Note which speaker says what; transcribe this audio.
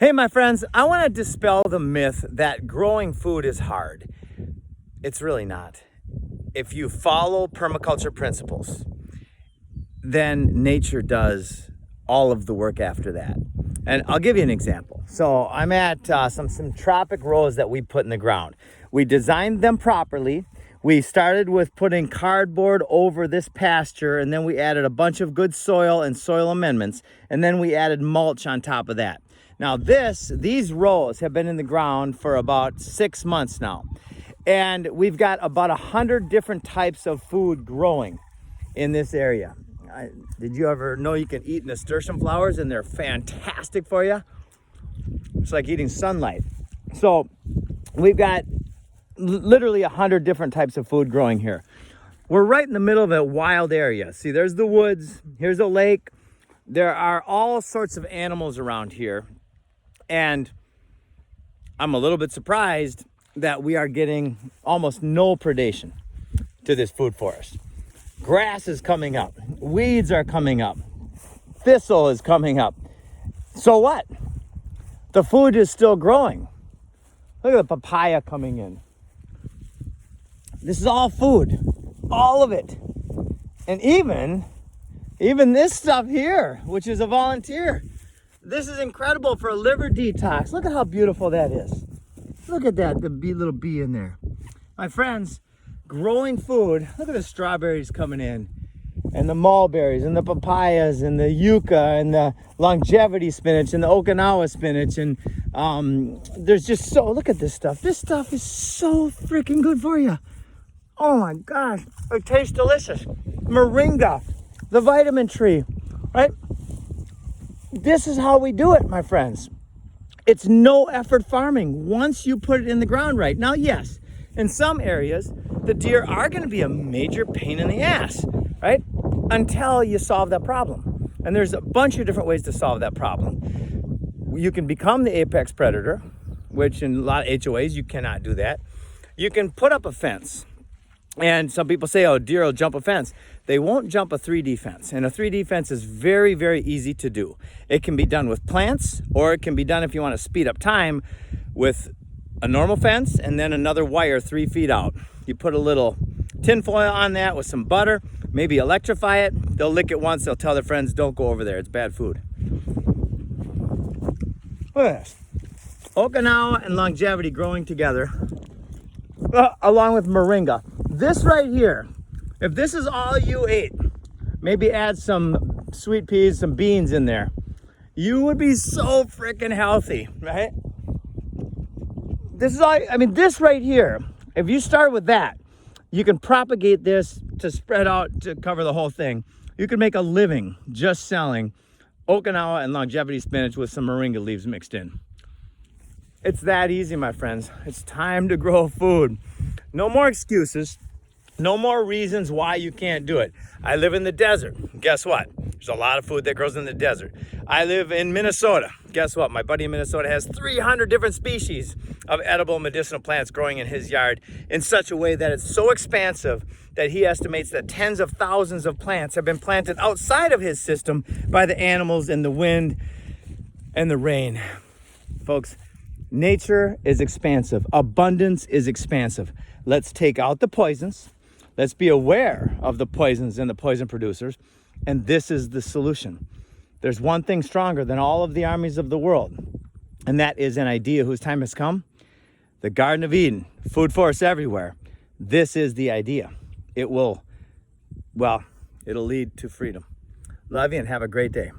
Speaker 1: Hey, my friends, I want to dispel the myth that growing food is hard. It's really not. If you follow permaculture principles, then nature does all of the work after that. And I'll give you an example. So I'm at some tropic rows that we put in the ground. We designed them properly. We started with putting cardboard over this pasture, and then we added a bunch of good soil and soil amendments, and then we added mulch on top of that. Now these rows have been in the ground for about 6 months now. And we've got about 100 different types of food growing in this area. Did you ever know you can eat nasturtium flowers and they're fantastic for you? It's like eating sunlight. So we've got literally 100 different types of food growing here. We're right in the middle of a wild area. See, there's the woods, here's a lake. There are all sorts of animals around here. And I'm a little bit surprised that we are getting almost no predation to this food forest. Grass is coming up, weeds are coming up, thistle is coming up. So what? The food is still growing. Look at the papaya coming in. This is all food, all of it. And even this stuff here, which is a volunteer. This is incredible for a liver detox. Look at how beautiful that is. Look at that, the little bee in there. My friends, growing food, look at the strawberries coming in, and the mulberries, and the papayas, and the yucca, and the longevity spinach, and the Okinawa spinach, and there's just so, look at this stuff. This stuff is so freaking good for you. Oh my gosh, it tastes delicious. Moringa, the vitamin tree, right? This is how we do it, my friends. It's no effort farming once you put it in the ground right. Now, yes, in some areas, the deer are going to be a major pain in the ass, right? Until you solve that problem. And there's a bunch of different ways to solve that problem. You can become the apex predator, which in a lot of HOAs, you cannot do that. You can put up a fence. And some people say, oh, deer will jump a fence. They won't jump a 3D fence. And a 3D fence is very, very easy to do. It can be done with plants, or it can be done if you want to speed up time with a normal fence and then another wire 3 feet out. You put a little tin foil on that with some butter, maybe electrify it. They'll lick it once. They'll tell their friends, don't go over there. It's bad food. Look at this. Okinawa and longevity growing together, along with moringa. This right here, if this is all you ate, maybe add some sweet peas, some beans in there, you would be so freaking healthy, right? This is all, I mean, this right here, if you start with that, you can propagate this to spread out to cover the whole thing. You can make a living just selling Okinawa and longevity spinach with some moringa leaves mixed in. It's that easy, my friends. It's time to grow food. No more excuses. No more reasons why you can't do it. I live in the desert. Guess what? There's a lot of food that grows in the desert. I live in Minnesota. Guess what? My buddy in Minnesota has 300 different species of edible medicinal plants growing in his yard in such a way that it's so expansive that he estimates that tens of thousands of plants have been planted outside of his system by the animals and the wind and the rain. Folks, nature is expansive. Abundance is expansive. Let's take out the poisons. Let's be aware of the poisons and the poison producers. And this is the solution. There's one thing stronger than all of the armies of the world. And that is an idea whose time has come. The Garden of Eden, food forests everywhere. This is the idea. It will, well, it'll lead to freedom. Love you and have a great day.